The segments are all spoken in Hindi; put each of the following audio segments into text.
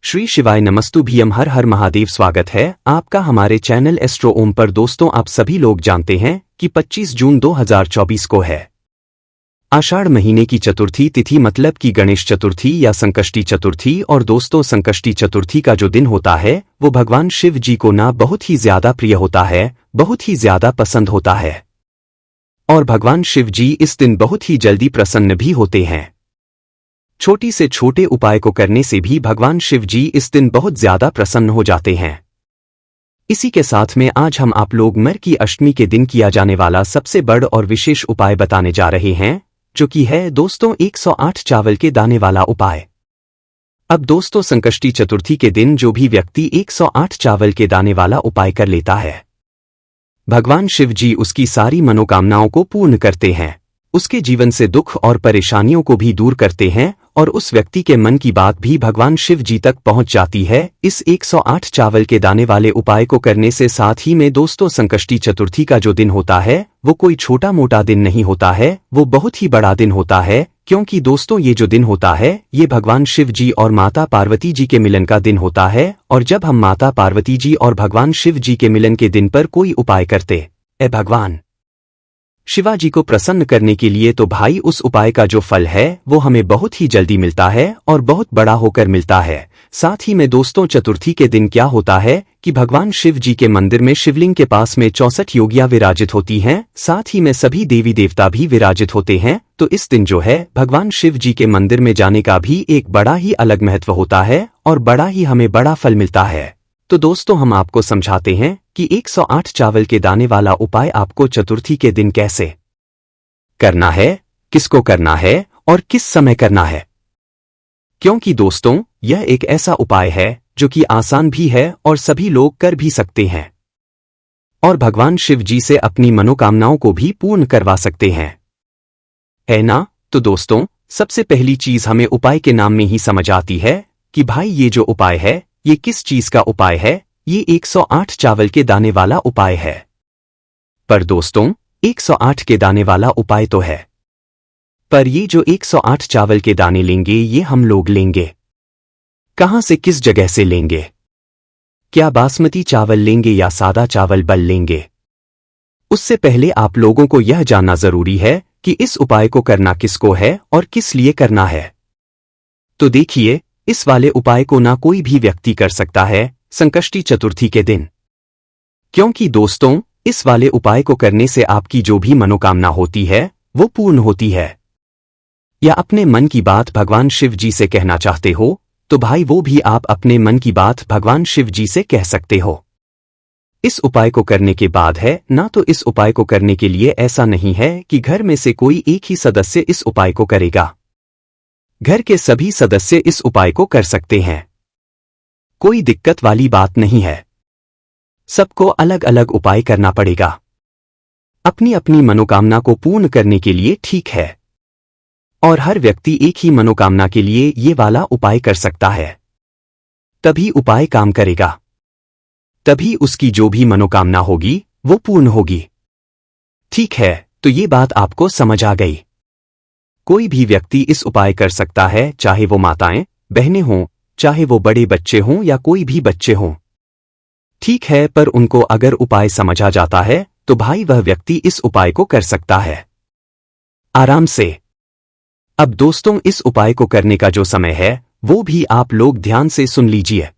श्री शिवाय नमस्तुभ्यम हर हर महादेव। स्वागत है आपका हमारे चैनल एस्ट्रो ओम पर। दोस्तों, आप सभी लोग जानते हैं कि 25 जून 2024 को है आषाढ़ महीने की चतुर्थी तिथि, मतलब कि गणेश चतुर्थी या संकष्टी चतुर्थी। और दोस्तों, संकष्टी चतुर्थी का जो दिन होता है वो भगवान शिव जी को ना बहुत ही ज्यादा प्रिय होता है, बहुत ही ज्यादा पसंद होता है। और भगवान शिव जी इस दिन बहुत ही जल्दी प्रसन्न भी होते हैं। छोटी से छोटे उपाय को करने से भी भगवान शिव जी इस दिन बहुत ज्यादा प्रसन्न हो जाते हैं। इसी के साथ में आज हम आप लोग मर की अष्टमी के दिन किया जाने वाला सबसे बड़ और विशेष उपाय बताने जा रहे हैं, जो कि है दोस्तों 108 चावल के दाने वाला उपाय। अब दोस्तों, संकष्टी चतुर्थी के दिन जो भी व्यक्ति 108 चावल के दाने वाला उपाय कर लेता है, भगवान शिव जी उसकी सारी मनोकामनाओं को पूर्ण करते हैं, उसके जीवन से दुख और परेशानियों को भी दूर करते हैं और उस व्यक्ति के मन की बात भी भगवान शिव जी तक पहुंच जाती है इस 108 चावल के दाने वाले उपाय को करने से। साथ ही में दोस्तों, संकष्टी चतुर्थी का जो दिन होता है वो कोई छोटा मोटा दिन नहीं होता है, वो बहुत ही बड़ा दिन होता है। क्योंकि दोस्तों, ये जो दिन होता है ये भगवान शिव जी और माता पार्वती जी के मिलन का दिन होता है। और जब हम माता पार्वती जी और भगवान शिव जी के मिलन के दिन पर कोई उपाय करते हैं भगवान शिवा जी को प्रसन्न करने के लिए, तो भाई उस उपाय का जो फल है वो हमें बहुत ही जल्दी मिलता है और बहुत बड़ा होकर मिलता है। साथ ही में दोस्तों, चतुर्थी के दिन क्या होता है कि भगवान शिव जी के मंदिर में शिवलिंग के पास में 64 योगियां विराजित होती हैं, साथ ही में सभी देवी देवता भी विराजित होते हैं। तो इस दिन जो है भगवान शिव जी के मंदिर में जाने का भी एक बड़ा ही अलग महत्व होता है और बड़ा ही हमें बड़ा फल मिलता है। तो दोस्तों, हम आपको समझाते हैं कि 108 चावल के दाने वाला उपाय आपको चतुर्थी के दिन कैसे करना है, किसको करना है और किस समय करना है। क्योंकि दोस्तों, यह एक ऐसा उपाय है जो कि आसान भी है और सभी लोग कर भी सकते हैं और भगवान शिव जी से अपनी मनोकामनाओं को भी पूर्ण करवा सकते हैं, है ना। तो दोस्तों, सबसे पहली चीज हमें उपाय के नाम में ही समझ आती है कि भाई ये जो उपाय है ये किस चीज का उपाय है। ये 108 चावल के दाने वाला उपाय है। पर दोस्तों, 108 के दाने वाला उपाय तो है, पर ये जो 108 चावल के दाने लेंगे ये हम लोग लेंगे कहां से, किस जगह से लेंगे? क्या बासमती चावल लेंगे या सादा चावल बल लेंगे? उससे पहले आप लोगों को यह जानना जरूरी है कि इस उपाय को करना किसको है और किस लिए करना है। तो देखिए, इस वाले उपाय को ना कोई भी व्यक्ति कर सकता है संकष्टी चतुर्थी के दिन। क्योंकि दोस्तों, इस वाले उपाय को करने से आपकी जो भी मनोकामना होती है वो पूर्ण होती है। या अपने मन की बात भगवान शिव जी से कहना चाहते हो तो भाई वो भी आप अपने मन की बात भगवान शिव जी से कह सकते हो। इस उपाय को करने के बाद है ना, तो इस उपाय को करने के लिए ऐसा नहीं है कि घर में से कोई एक ही सदस्य इस उपाय को करेगा। घर के सभी सदस्य इस उपाय को कर सकते हैं, कोई दिक्कत वाली बात नहीं है। सबको अलग अलग उपाय करना पड़ेगा अपनी अपनी मनोकामना को पूर्ण करने के लिए, ठीक है। और हर व्यक्ति एक ही मनोकामना के लिए ये वाला उपाय कर सकता है, तभी उपाय काम करेगा, तभी उसकी जो भी मनोकामना होगी वो पूर्ण होगी, ठीक है। तो ये बात आपको समझ आ गई। कोई भी व्यक्ति इस उपाय कर सकता है, चाहे वो माताएं बहनें हों, चाहे वो बड़े बच्चे हों या कोई भी बच्चे हों, ठीक है। पर उनको अगर उपाय समझ आ जाता है तो भाई वह व्यक्ति इस उपाय को कर सकता है आराम से। अब दोस्तों, इस उपाय को करने का जो समय है वो भी आप लोग ध्यान से सुन लीजिए।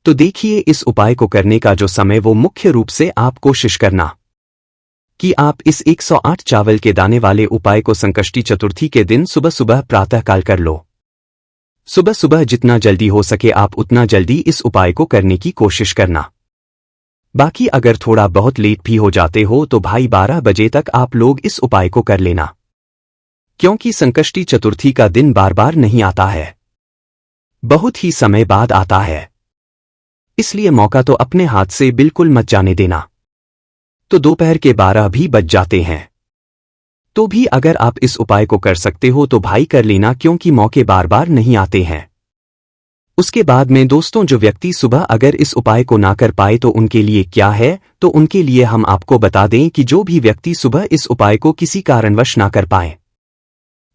तो देखिए, इस उपाय को करने का जो समय वो मुख्य रूप से आप कोशिश करना कि आप इस 108 चावल के दाने वाले उपाय को संकष्टी चतुर्थी के दिन सुबह सुबह प्रातःकाल कर लो। सुबह सुबह जितना जल्दी हो सके आप उतना जल्दी इस उपाय को करने की कोशिश करना। बाकी अगर थोड़ा बहुत लेट भी हो जाते हो तो भाई 12 बजे तक आप लोग इस उपाय को कर लेना। क्योंकि संकष्टी चतुर्थी का दिन बार बार नहीं आता है, बहुत ही समय बाद आता है, इसलिए मौका तो अपने हाथ से बिल्कुल मत जाने देना। तो दोपहर के 12 भी बज जाते हैं, तो भी अगर आप इस उपाय को कर सकते हो तो भाई कर लेना, क्योंकि मौके बार बार नहीं आते हैं। उसके बाद में दोस्तों, जो व्यक्ति सुबह अगर इस उपाय को ना कर पाए तो उनके लिए क्या है, तो उनके लिए हम आपको बता दें कि जो भी व्यक्ति सुबह इस उपाय को किसी कारणवश ना कर पाए,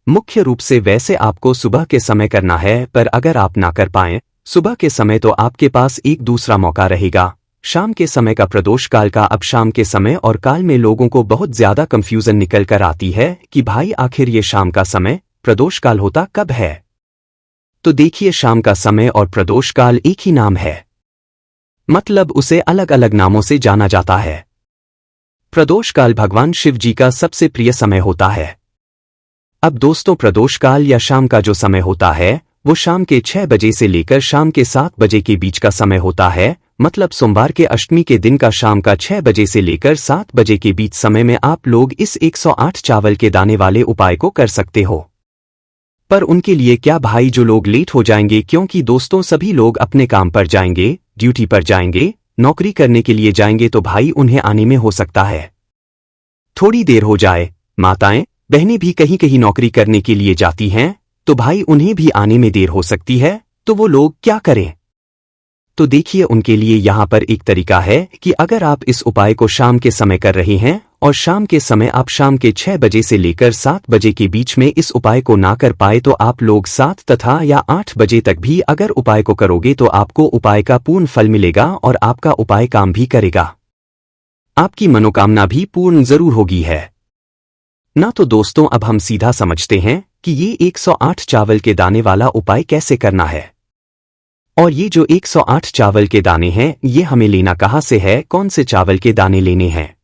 मुख्य रूप से वैसे आपको सुबह के समय करना है, पर अगर आप ना कर पाएं सुबह के समय तो आपके पास एक दूसरा मौका रहेगा, शाम के समय का प्रदोष काल का। अब शाम के समय और काल में लोगों को बहुत ज्यादा कंफ्यूजन निकल कर आती है कि भाई आखिर ये शाम का समय प्रदोष काल होता कब है। तो देखिए, शाम का समय और प्रदोष काल एक ही नाम है, मतलब उसे अलग अलग नामों से जाना जाता है। प्रदोष काल भगवान शिव जी का सबसे प्रिय समय होता है। अब दोस्तों, प्रदोष काल या शाम का जो समय होता है वो शाम के 6 बजे से लेकर शाम के 7 बजे के बीच का समय होता है। मतलब सोमवार के अष्टमी के दिन का शाम का 6 बजे से लेकर 7 बजे के बीच समय में आप लोग इस 108 चावल के दाने वाले उपाय को कर सकते हो। पर उनके लिए क्या भाई, जो लोग लेट हो जाएंगे, क्योंकि दोस्तों सभी लोग अपने काम पर जाएंगे, ड्यूटी पर जाएंगे, नौकरी करने के लिए जाएंगे, तो भाई उन्हें आने में हो सकता है थोड़ी देर हो जाए। माताएं बहनें भी कहीं कहीं नौकरी करने के लिए जाती हैं, तो भाई उन्हें भी आने में देर हो सकती है, तो वो लोग क्या करें। तो देखिए, उनके लिए यहाँ पर एक तरीका है कि अगर आप इस उपाय को शाम के समय कर रहे हैं और शाम के समय आप शाम के 6 बजे से लेकर 7 बजे के बीच में इस उपाय को ना कर पाए, तो आप लोग 7 तथा या 8 बजे तक भी अगर उपाय को करोगे तो आपको उपाय का पूर्ण फल मिलेगा और आपका उपाय काम भी करेगा, आपकी मनोकामना भी पूर्ण जरूर होगी है ना। तो दोस्तों, अब हम सीधा समझते हैं कि ये 108 चावल के दाने वाला उपाय कैसे करना है। और ये जो 108 चावल के दाने हैं, ये हमें लेना कहाँ से है, कौन से चावल के दाने लेने हैं।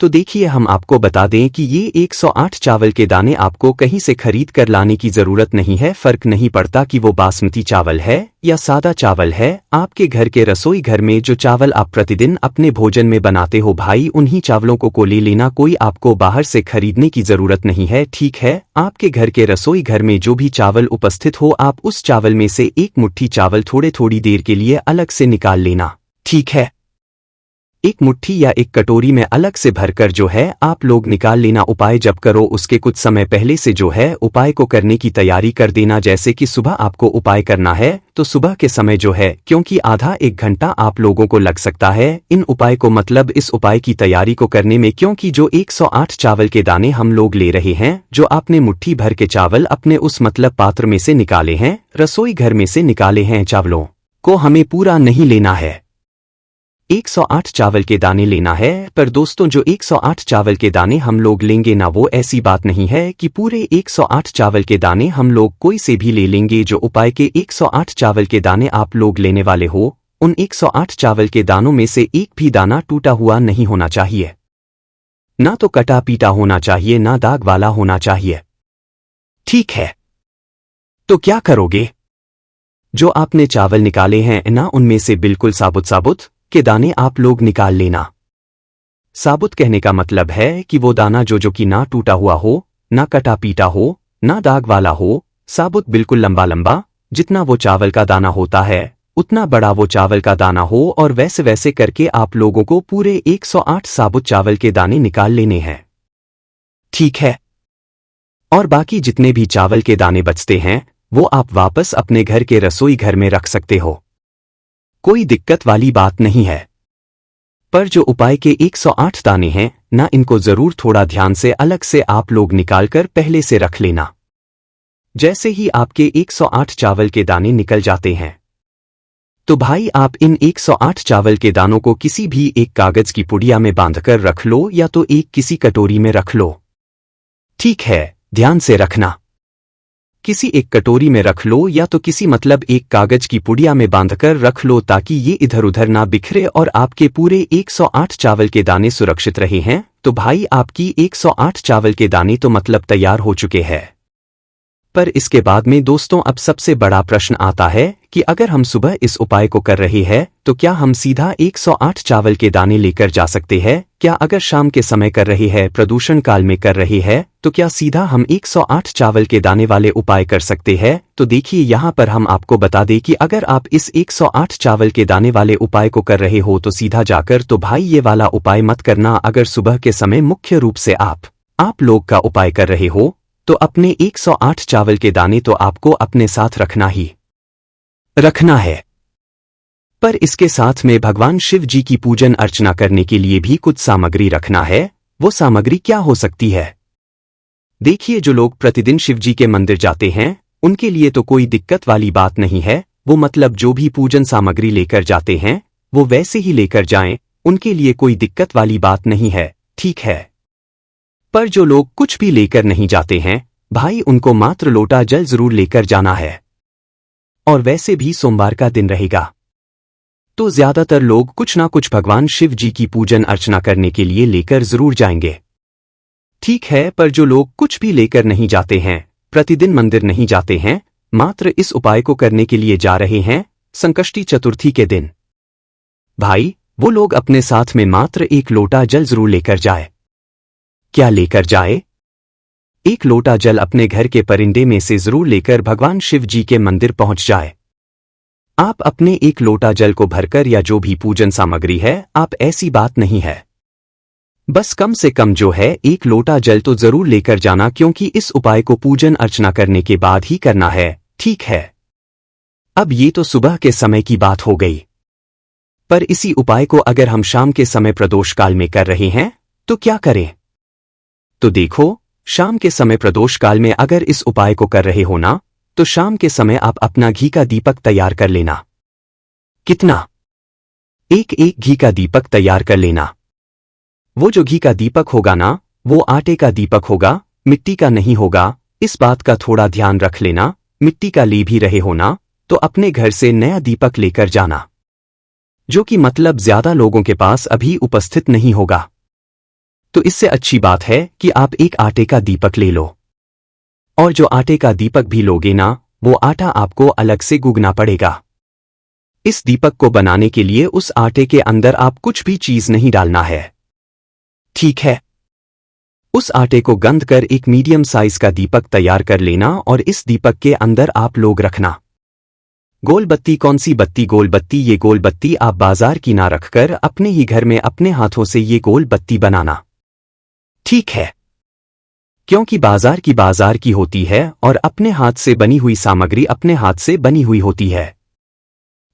तो देखिए, हम आपको बता दें कि ये 108 चावल के दाने आपको कहीं से खरीद कर लाने की जरूरत नहीं है। फर्क नहीं पड़ता कि वो बासमती चावल है या सादा चावल है, आपके घर के रसोई घर में जो चावल आप प्रतिदिन अपने भोजन में बनाते हो, भाई उन्हीं चावलों को ले लेना। कोई आपको बाहर से खरीदने की जरूरत नहीं है, ठीक है। आपके घर के रसोई घर में जो भी चावल उपस्थित हो, आप उस चावल में से एक मुट्ठी चावल थोड़ी देर के लिए अलग से निकाल लेना, ठीक है। एक मुट्ठी या एक कटोरी में अलग से भरकर जो है आप लोग निकाल लेना। उपाय जब करो उसके कुछ समय पहले से जो है उपाय को करने की तैयारी कर देना। जैसे कि सुबह आपको उपाय करना है तो सुबह के समय जो है, क्योंकि आधा 1 घंटा आप लोगों को लग सकता है इन उपाय को, मतलब इस उपाय की तैयारी को करने में, क्योंकि जो 108 चावल के दाने हम लोग ले रहे हैं, जो आपने मुट्ठी भर के चावल अपने उस मतलब पात्र में से निकाले हैं, रसोई घर में से निकाले हैं, चावलों को हमें पूरा नहीं लेना है, 108 चावल के दाने लेना है। पर दोस्तों, जो 108 चावल के दाने हम लोग लेंगे ना, वो ऐसी बात नहीं है कि पूरे 108 चावल के दाने हम लोग कोई से भी ले लेंगे। जो उपाय के 108 चावल के दाने आप लोग लेने वाले हो, उन 108 चावल के दानों में से एक भी दाना टूटा हुआ नहीं होना चाहिए, ना तो कटा पीटा होना चाहिए, ना दाग वाला होना चाहिए, ठीक है। तो क्या करोगे, जो आपने चावल निकाले हैं ना, उनमें से बिल्कुल साबुत के दाने आप लोग निकाल लेना। साबुत कहने का मतलब है कि वो दाना जो कि ना टूटा हुआ हो, ना कटा पीटा हो, ना दाग वाला हो, साबुत बिल्कुल लंबा जितना वो चावल का दाना होता है उतना बड़ा वो चावल का दाना हो, और वैसे वैसे करके आप लोगों को पूरे 108 साबुत चावल के दाने निकाल लेने हैं, ठीक है। और बाकी जितने भी चावल के दाने बचते हैं वो आप वापस अपने घर के रसोई घर में रख सकते हो, कोई दिक्कत वाली बात नहीं है। पर जो उपाय के 108 दाने हैं ना, इनको जरूर थोड़ा ध्यान से अलग से आप लोग निकालकर पहले से रख लेना। जैसे ही आपके 108 चावल के दाने निकल जाते हैं, तो भाई आप इन 108 चावल के दानों को किसी भी एक कागज की पुड़िया में बांधकर रख लो, या तो एक किसी कटोरी में रख लो, ठीक है। ध्यान से रखना, किसी एक कटोरी में रख लो, या तो किसी मतलब एक कागज की पुड़िया में बांधकर रख लो, ताकि ये इधर उधर ना बिखरे और आपके पूरे 108 चावल के दाने सुरक्षित रहे हैं। तो भाई आपकी 108 चावल के दाने तो मतलब तैयार हो चुके हैं। पर इसके बाद में दोस्तों, अब सबसे बड़ा प्रश्न आता है कि अगर हम सुबह इस उपाय को कर रहे हैं तो क्या हम सीधा 108 चावल के दाने लेकर जा सकते हैं? क्या अगर शाम के समय कर रहे हैं, प्रदूषण काल में कर रहे हैं, तो क्या सीधा हम 108 चावल के दाने वाले उपाय कर सकते हैं? तो देखिए, यहाँ पर हम आपको बता दें कि अगर आप इस 108 चावल के दाने वाले उपाय को कर रहे हो तो सीधा जाकर तो भाई ये वाला उपाय मत करना। अगर सुबह के समय मुख्य रूप से आप लोग का उपाय कर रहे हो तो अपने 108 चावल के दाने तो आपको अपने साथ रखना है। पर इसके साथ में भगवान शिव जी की पूजन अर्चना करने के लिए भी कुछ सामग्री रखना है। वो सामग्री क्या हो सकती है? देखिए, जो लोग प्रतिदिन शिव जी के मंदिर जाते हैं उनके लिए तो कोई दिक्कत वाली बात नहीं है, वो मतलब जो भी पूजन सामग्री लेकर जाते हैं वो वैसे ही लेकर जाएं, उनके लिए कोई दिक्कत वाली बात नहीं है, ठीक है। पर जो लोग कुछ भी लेकर नहीं जाते हैं भाई, उनको मात्र लोटा जल जरूर लेकर जाना है। और वैसे भी सोमवार का दिन रहेगा तो ज्यादातर लोग कुछ ना कुछ भगवान शिव जी की पूजन अर्चना करने के लिए लेकर जरूर जाएंगे, ठीक है। पर जो लोग कुछ भी लेकर नहीं जाते हैं, प्रतिदिन मंदिर नहीं जाते हैं, मात्र इस उपाय को करने के लिए जा रहे हैं संकष्टी चतुर्थी के दिन, भाई वो लोग अपने साथ में मात्र एक लोटा जल जरूर लेकर जाए। क्या लेकर जाए? एक लोटा जल अपने घर के परिंदे में से जरूर लेकर भगवान शिव जी के मंदिर पहुंच जाए। आप अपने एक लोटा जल को भरकर या जो भी पूजन सामग्री है, आप ऐसी बात नहीं है, बस कम से कम जो है एक लोटा जल तो जरूर लेकर जाना, क्योंकि इस उपाय को पूजन अर्चना करने के बाद ही करना है, ठीक है। अब ये तो सुबह के समय की बात हो गई, पर इसी उपाय को अगर हम शाम के समय प्रदोष काल में कर रहे हैं तो क्या करें? तो देखो, शाम के समय प्रदोष काल में अगर इस उपाय को कर रहे हो ना, तो शाम के समय आप अपना घी का दीपक तैयार कर लेना। कितना? एक घी का दीपक तैयार कर लेना। वो जो घी का दीपक होगा ना, वो आटे का दीपक होगा, मिट्टी का नहीं होगा, इस बात का थोड़ा ध्यान रख लेना। मिट्टी का ले भी रहे हो ना, तो अपने घर से नया दीपक लेकर जाना, जो कि मतलब ज्यादा लोगों के पास अभी उपस्थित नहीं होगा। तो इससे अच्छी बात है कि आप एक आटे का दीपक ले लो, और जो आटे का दीपक भी लोगे ना, वो आटा आपको अलग से गूंगना पड़ेगा। इस दीपक को बनाने के लिए उस आटे के अंदर आप कुछ भी चीज नहीं डालना है, ठीक है। उस आटे को गंध कर एक मीडियम साइज का दीपक तैयार कर लेना, और इस दीपक के अंदर आप लोग रखना गोल बत्ती। कौन सी बत्ती? गोल बत्ती। ये गोल बत्ती आप बाजार की ना रखकर अपने ही घर में अपने हाथों से ये गोल बत्ती बनाना, ठीक है। क्योंकि बाजार की होती है और अपने हाथ से बनी हुई सामग्री अपने हाथ से बनी हुई होती है।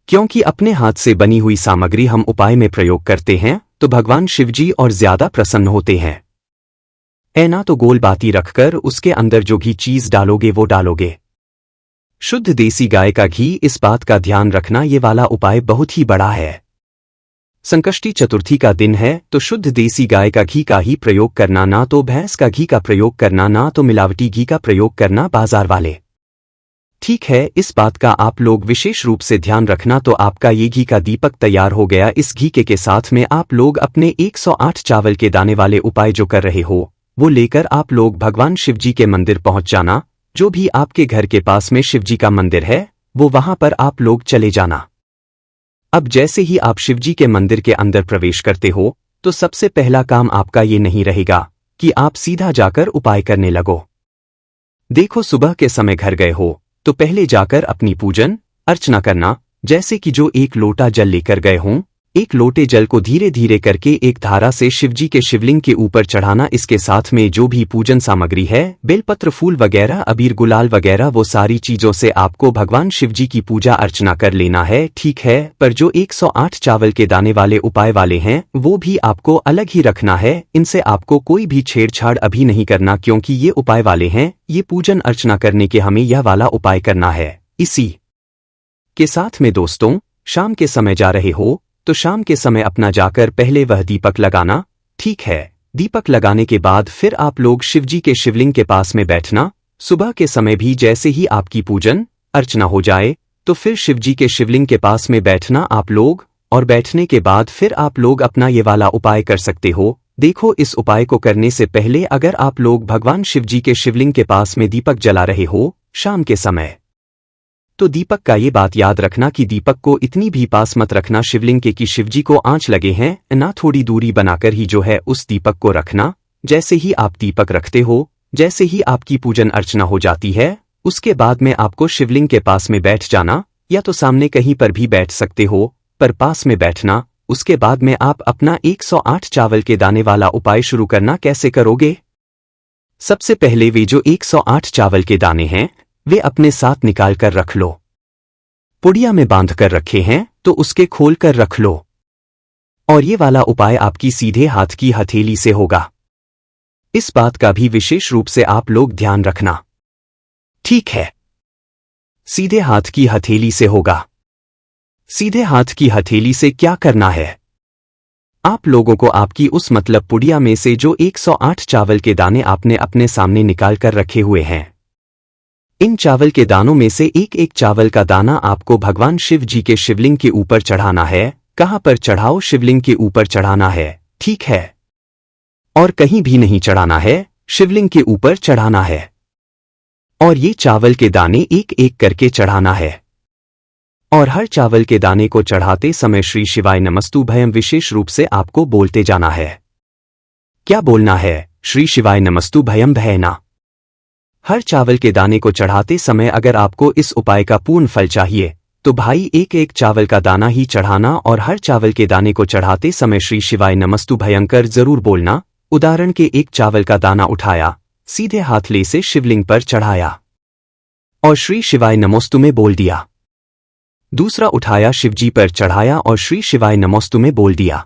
क्योंकि अपने हाथ से बनी हुई सामग्री हम उपाय में प्रयोग करते हैं तो भगवान शिवजी और ज्यादा प्रसन्न होते हैं। ना तो गोल बाती रखकर उसके अंदर जो घी चीज डालोगे वो डालोगे। शुद्ध देसी गाय का घी, इस बात का ध्यान रखना, ये वाला उपाय बहुत ही बड़ा है। संकष्टी चतुर्थी का दिन है तो शुद्ध देसी गाय का घी का ही प्रयोग करना, ना तो भैंस का घी का प्रयोग करना, ना तो मिलावटी घी का प्रयोग करना बाजार वाले, ठीक है। इस बात का आप लोग विशेष रूप से ध्यान रखना। तो आपका ये घी का दीपक तैयार हो गया। इस घी के साथ में आप लोग अपने 108 चावल के दाने वाले उपाय जो कर रहे हो वो लेकर आप लोग भगवान शिवजी के मंदिर पहुंच जाना। जो भी आपके घर के पास में शिवजी का मंदिर है वो वहां पर आप लोग चले जाना। अब जैसे ही आप शिवजी के मंदिर के अंदर प्रवेश करते हो तो सबसे पहला काम आपका ये नहीं रहेगा कि आप सीधा जाकर उपाय करने लगो। देखो, सुबह के समय घर गए हो तो पहले जाकर अपनी पूजन अर्चना करना। जैसे कि जो एक लोटा जल लेकर गए हों, एक लोटे जल को धीरे धीरे करके एक धारा से शिवजी के शिवलिंग के ऊपर चढ़ाना। इसके साथ में जो भी पूजन सामग्री है, बेलपत्र, फूल वगैरह, अबीर, गुलाल वगैरह, वो सारी चीजों से आपको भगवान शिवजी की पूजा अर्चना कर लेना है, ठीक है। पर जो 108 चावल के दाने वाले उपाय वाले हैं वो भी आपको अलग ही रखना है। इनसे आपको कोई भी छेड़छाड़ अभी नहीं करना, क्योंकि ये उपाय वाले हैं। ये पूजन अर्चना करने के हमें यह वाला उपाय करना है। इसी के साथ में दोस्तों, शाम के समय जा रहे हो तो शाम के समय अपना जाकर पहले वह दीपक लगाना, ठीक है। दीपक लगाने के बाद फिर आप लोग शिवजी के शिवलिंग के पास में बैठना। सुबह के समय भी जैसे ही आपकी पूजन अर्चना हो जाए तो फिर शिवजी के शिवलिंग के पास में बैठना आप लोग, और बैठने के बाद फिर आप लोग अपना ये वाला उपाय कर सकते हो। देखो, इस उपाय को करने से पहले अगर आप लोग भगवान शिवजी के शिवलिंग के पास में दीपक जला रहे हो शाम के समय, तो दीपक का ये बात याद रखना कि दीपक को इतनी भी पास मत रखना शिवलिंग के कि शिवजी को आंच लगे हैं, ना थोड़ी दूरी बनाकर ही जो है उस दीपक को रखना। जैसे ही आप दीपक रखते हो, जैसे ही आपकी पूजन अर्चना हो जाती है, उसके बाद में आपको शिवलिंग के पास में बैठ जाना, या तो सामने कहीं पर भी बैठ सकते हो, पर पास में बैठना। उसके बाद में आप अपना 108 चावल के दाने वाला उपाय शुरू करना। कैसे करोगे? सबसे पहले वे जो 108 चावल के दाने हैं वे अपने साथ निकाल कर रख लो। पुड़िया में बांध कर रखे हैं तो उसके खोल कर रख लो, और ये वाला उपाय आपकी सीधे हाथ की हथेली से होगा। इस बात का भी विशेष रूप से आप लोग ध्यान रखना, ठीक है। सीधे हाथ की हथेली से होगा। सीधे हाथ की हथेली से क्या करना है? आप लोगों को आपकी उस मतलब पुड़िया में से जो 108 चावल के दाने आपने अपने सामने निकाल कर रखे हुए हैं, इन चावल के दानों में से एक एक चावल का दाना आपको भगवान शिव जी के शिवलिंग के ऊपर चढ़ाना है। कहां पर चढ़ाओ? शिवलिंग के ऊपर चढ़ाना है, ठीक है? और कहीं भी नहीं चढ़ाना है, शिवलिंग के ऊपर चढ़ाना है। और ये चावल के दाने एक एक करके चढ़ाना है। और हर चावल के दाने को चढ़ाते समय श्री शिवाय नमस्तुभयम विशेष रूप से आपको बोलते जाना है। क्या बोलना है? श्री शिवाय नमस्तुभयम भयना। हर चावल के दाने को चढ़ाते समय अगर आपको इस उपाय का पूर्ण फल चाहिए तो भाई एक एक चावल का दाना ही चढ़ाना और हर चावल के दाने को चढ़ाते समय श्री शिवाय नमस्तुभयं कर जरूर बोलना। उदाहरण के एक चावल का दाना उठाया, सीधे हाथ ले से शिवलिंग पर चढ़ाया और श्री शिवाय नमोस्तु में बोल दिया। दूसरा उठाया, शिवजी पर चढ़ाया और श्री शिवाय नमोस्तु में बोल दिया।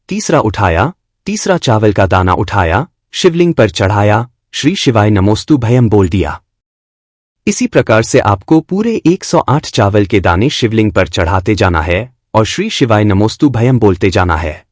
तीसरा उठाया, तीसरा चावल का दाना उठाया, शिवलिंग पर चढ़ाया, श्री शिवाय नमोस्तु भयम बोल दिया। इसी प्रकार से आपको पूरे 108 चावल के दाने शिवलिंग पर चढ़ाते जाना है और श्री शिवाय नमोस्तु भयम बोलते जाना है।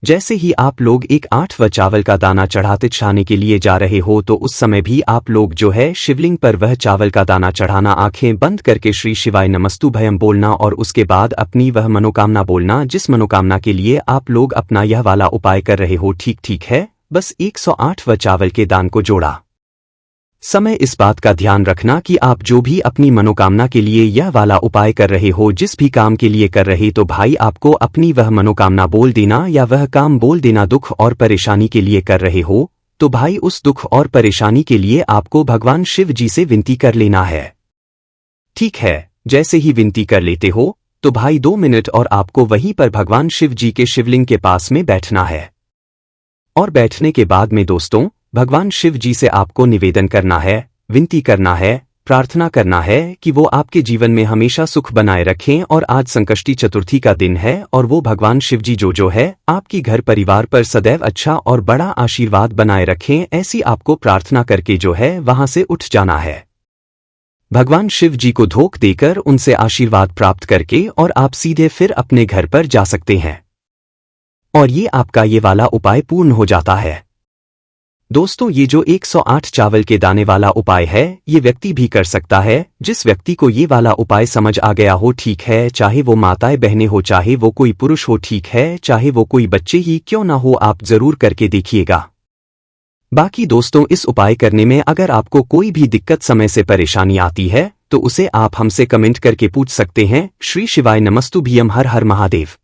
जैसे ही आप लोग एक 8वां चावल का दाना चढ़ाने के लिए जा रहे हो तो उस समय भी आप लोग जो है शिवलिंग पर वह चावल का दाना चढ़ाना, आंखें बंद करके श्री शिवाय नमस्तु भयम बोलना और उसके बाद अपनी वह मनोकामना बोलना जिस मनोकामना के लिए आप लोग अपना यह वाला उपाय कर रहे हो। ठीक है, बस 108वां चावल के दान को जोड़ा समय इस बात का ध्यान रखना कि आप जो भी अपनी मनोकामना के लिए यह वाला उपाय कर रहे हो, जिस भी काम के लिए कर रहे तो भाई आपको अपनी वह मनोकामना बोल देना या वह काम बोल देना। दुख और परेशानी के लिए कर रहे हो तो भाई उस दुख और परेशानी के लिए आपको भगवान शिव जी से विनती कर लेना है। ठीक है, जैसे ही विनती कर लेते हो तो भाई 2 मिनट और आपको वहीं पर भगवान शिव जी के शिवलिंग के पास में बैठना है। और बैठने के बाद में दोस्तों भगवान शिव जी से आपको निवेदन करना है, विनती करना है, प्रार्थना करना है कि वो आपके जीवन में हमेशा सुख बनाए रखें। और आज संकष्टी चतुर्थी का दिन है और वो भगवान शिव जी जो है आपकी घर परिवार पर सदैव अच्छा और बड़ा आशीर्वाद बनाए रखें। ऐसी आपको प्रार्थना करके जो है वहां से उठ जाना है। भगवान शिव जी को धोख देकर उनसे आशीर्वाद प्राप्त करके और आप सीधे फिर अपने घर पर जा सकते हैं और ये आपका ये वाला उपाय पूर्ण हो जाता है। दोस्तों ये जो 108 चावल के दाने वाला उपाय है ये व्यक्ति भी कर सकता है जिस व्यक्ति को ये वाला उपाय समझ आ गया हो, ठीक है? चाहे वो माताएं बहनें हो, चाहे वो कोई पुरुष हो, ठीक है? चाहे वो कोई बच्चे ही क्यों ना हो, आप जरूर करके देखिएगा। बाकी दोस्तों इस उपाय करने में अगर आपको कोई भी दिक्कत समय से परेशानी आती है तो उसे आप हमसे कमेंट करके पूछ सकते हैं। श्री शिवाय नमस्तुभयम। हर हर महादेव।